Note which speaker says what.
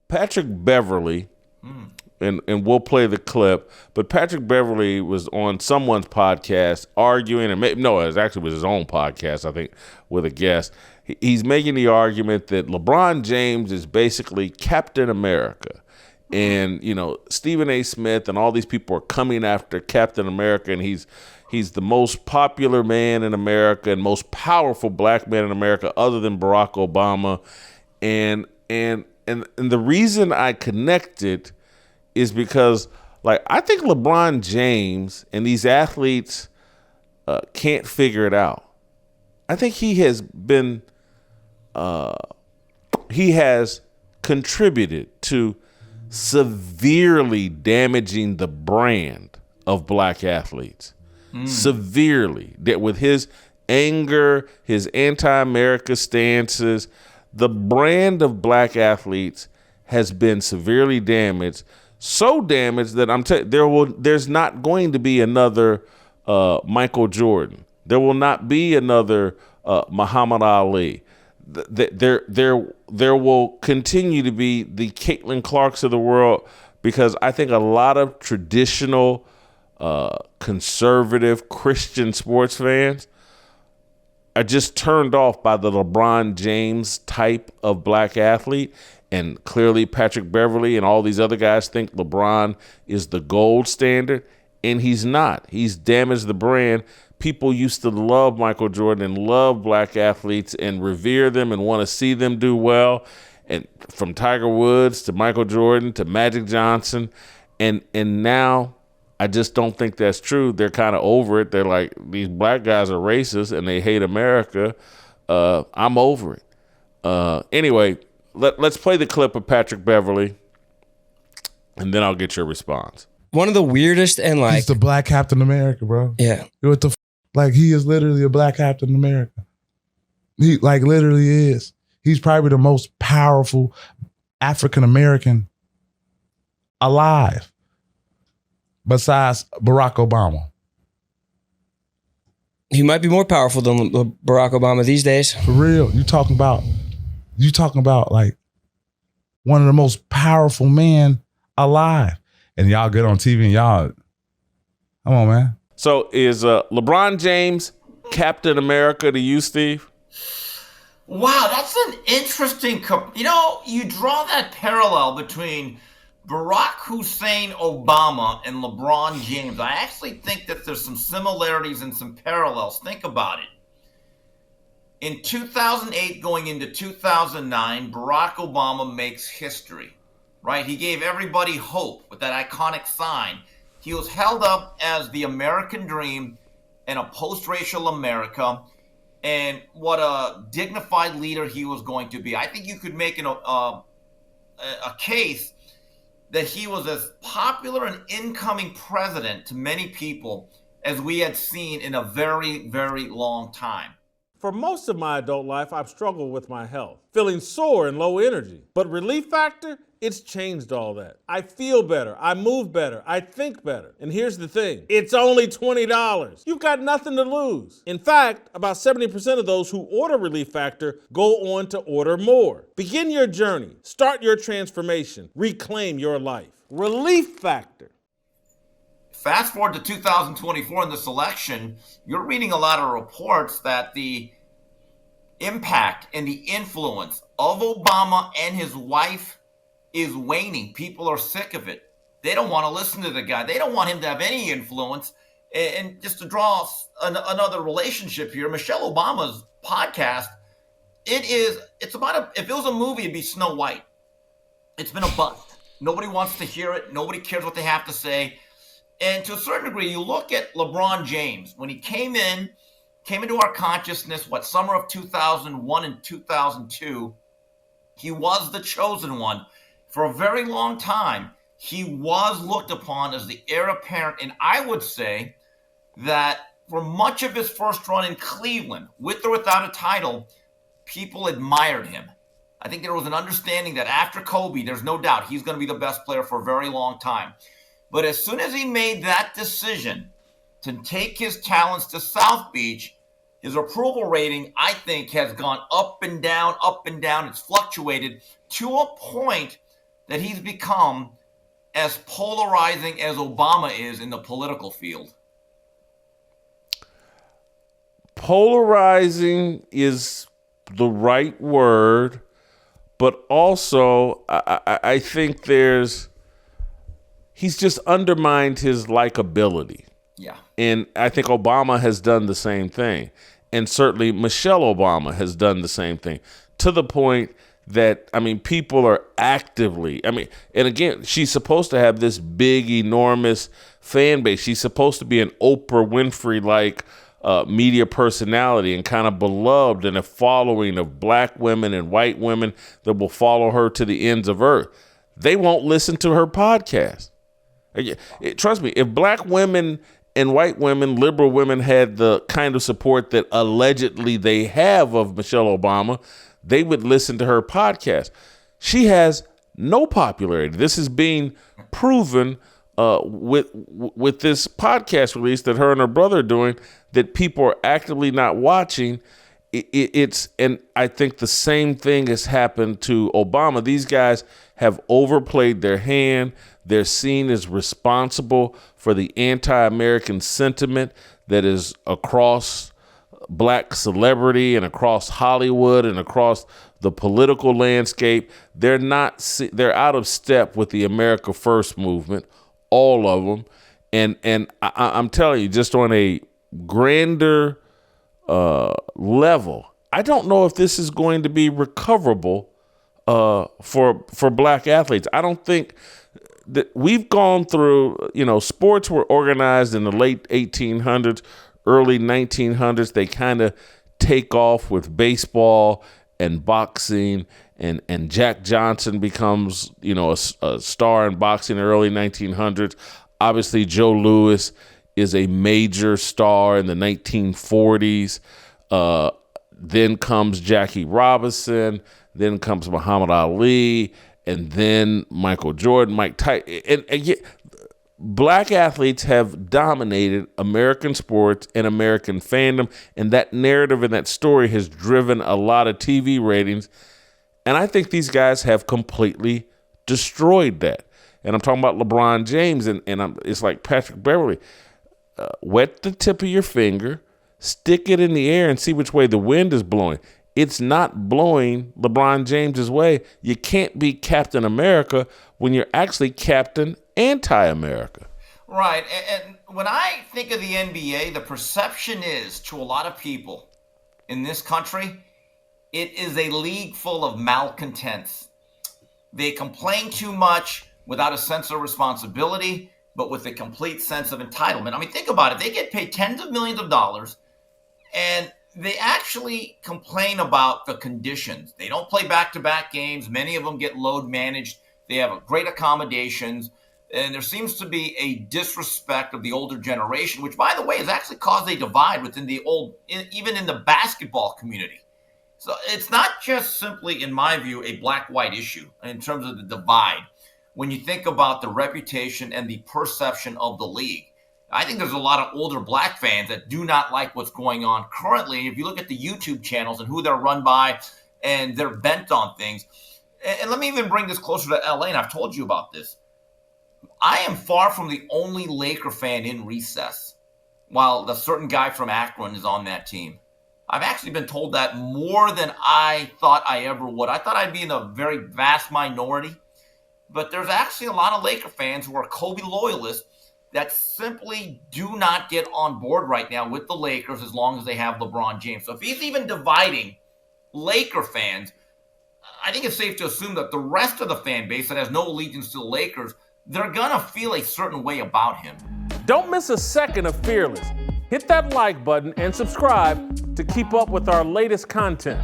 Speaker 1: Patrick Beverley, and we'll play the clip, but Patrick Beverley was on someone's podcast arguing, and it was his own podcast, I think, with a guest. He's making the argument that LeBron James is basically Captain America. And, Stephen A. Smith and all these people are coming after Captain America, and he's the most popular man in America and most powerful black man in America other than Barack Obama. And the reason I connected is because, I think LeBron James and these athletes can't figure it out. I think he has contributed to severely damaging the brand of black athletes. Severely. That with his anger, his anti-America stances, the brand of black athletes has been severely damaged. So damaged that there's not going to be another Michael Jordan. There will not be another Muhammad Ali. There will continue to be the Caitlin Clarks of the world, because I think a lot of traditional conservative Christian sports fans are just turned off by the LeBron James type of black athlete. And clearly Patrick Beverley and all these other guys think LeBron is the gold standard, and he's not. He's damaged the brand. People used to love Michael Jordan and love black athletes and revere them and want to see them do well. And from Tiger Woods to Michael Jordan to Magic Johnson. And now I just don't think that's true. They're kind of over it. They're like, these black guys are racist and they hate America. I'm over it. Anyway, let's play the clip of Patrick Beverley, and then I'll get your response.
Speaker 2: One of the weirdest and
Speaker 3: he's the black Captain America, bro.
Speaker 2: Yeah.
Speaker 3: What the he is literally a black Captain America. He literally is. He's probably the most powerful African American alive, besides Barack Obama.
Speaker 2: He might be more powerful than Barack Obama these days.
Speaker 3: For real. You talking about one of the most powerful men alive. And y'all get on TV and y'all, come on, man.
Speaker 1: So is LeBron James Captain America to you, Steve?
Speaker 4: Wow, that's an interesting, you draw that parallel between Barack Hussein Obama and LeBron James. I actually think that there's some similarities and some parallels. Think about it. In 2008, going into 2009, Barack Obama makes history, right? He gave everybody hope with that iconic sign. He was held up as the American dream in a post-racial America, and what a dignified leader he was going to be. I think you could make a case that he was as popular an incoming president to many people as we had seen in a very, very long time.
Speaker 1: For most of my adult life, I've struggled with my health, feeling sore and low energy. But Relief Factor, it's changed all that. I feel better, I move better, I think better. And here's the thing, it's only $20. You've got nothing to lose. In fact, about 70% of those who order Relief Factor go on to order more. Begin your journey, start your transformation, reclaim your life. Relief Factor.
Speaker 4: Fast forward to 2024 in this election, you're reading a lot of reports that the impact and the influence of Obama and his wife is waning. People are sick of it. They don't want to listen to the guy. They don't want him to have any influence. And just to draw another relationship here, Michelle Obama's podcast, it's about if it was a movie, it'd be Snow White. It's been a bust. Nobody wants to hear it. Nobody cares what they have to say. And to a certain degree, you look at LeBron James. When he came into our consciousness, summer of 2001 and 2002, he was the chosen one. For a very long time, he was looked upon as the heir apparent. And I would say that for much of his first run in Cleveland, with or without a title, people admired him. I think there was an understanding that after Kobe, there's no doubt he's going to be the best player for a very long time. But as soon as he made that decision to take his talents to South Beach, his approval rating, I think, has gone up and down, up and down. It's fluctuated to a point that he's become as polarizing as Obama is in the political field?
Speaker 1: Polarizing is the right word, but also I think he's just undermined his likability.
Speaker 4: Yeah.
Speaker 1: And I think Obama has done the same thing. And certainly Michelle Obama has done the same thing, to the point that, people are actively, and again, she's supposed to have this big, enormous fan base. She's supposed to be an Oprah Winfrey-like media personality and kind of beloved, and a following of black women and white women that will follow her to the ends of earth. They won't listen to her podcast. Trust me, if black women and white women, liberal women, had the kind of support that allegedly they have of Michelle Obama, they would listen to her podcast. She has no popularity. This is being proven with this podcast release that her and her brother are doing, that people are actively not watching. And I think the same thing has happened to Obama. These guys have overplayed their hand. They're seen as responsible for the anti-American sentiment that is across black celebrity and across Hollywood and across the political landscape. They're out of step with the America First movement, all of them. And I'm telling you, just on a grander level, I don't know if this is going to be recoverable for black athletes. I don't think that we've gone through, sports were organized in the late 1800s, early 1900s. They kind of take off with baseball and boxing, and Jack Johnson becomes, a star in boxing in the early 1900s. Obviously, Joe Louis is a major star in the 1940s. Then comes Jackie Robinson. Then comes Muhammad Ali. And then Michael Jordan, Mike Tyson. And yet, black athletes have dominated American sports and American fandom. And that narrative and that story has driven a lot of TV ratings. And I think these guys have completely destroyed that. And I'm talking about LeBron James. And it's like Patrick Beverley. Wet the tip of your finger, stick it in the air, and see which way the wind is blowing. It's not blowing LeBron James's way. You can't be Captain America when you're actually Captain Anti-America.
Speaker 4: Right. And when I think of the NBA, the perception is, to a lot of people in this country, it is a league full of malcontents. They complain too much without a sense of responsibility, but with a complete sense of entitlement. Think about it. They get paid tens of millions of dollars, and they actually complain about the conditions. They don't play back-to-back games. Many of them get load managed. They have great accommodations. And there seems to be a disrespect of the older generation, which, by the way, has actually caused a divide within even in the basketball community. So it's not just simply, in my view, a black-white issue in terms of the divide. When you think about the reputation and the perception of the league, I think there's a lot of older black fans that do not like what's going on currently. If you look at the YouTube channels and who they're run by, and they're bent on things. And let me even bring this closer to LA, and I've told you about this. I am far from the only Laker fan in recess, while the certain guy from Akron is on that team. I've actually been told that more than I thought I ever would. I thought I'd be in a very vast minority. But there's actually a lot of Laker fans who are Kobe loyalists that simply do not get on board right now with the Lakers as long as they have LeBron James. So if he's even dividing Laker fans, I think it's safe to assume that the rest of the fan base that has no allegiance to the Lakers, they're going to feel a certain way about him.
Speaker 1: Don't miss a second of Fearless. Hit that like button and subscribe to keep up with our latest content.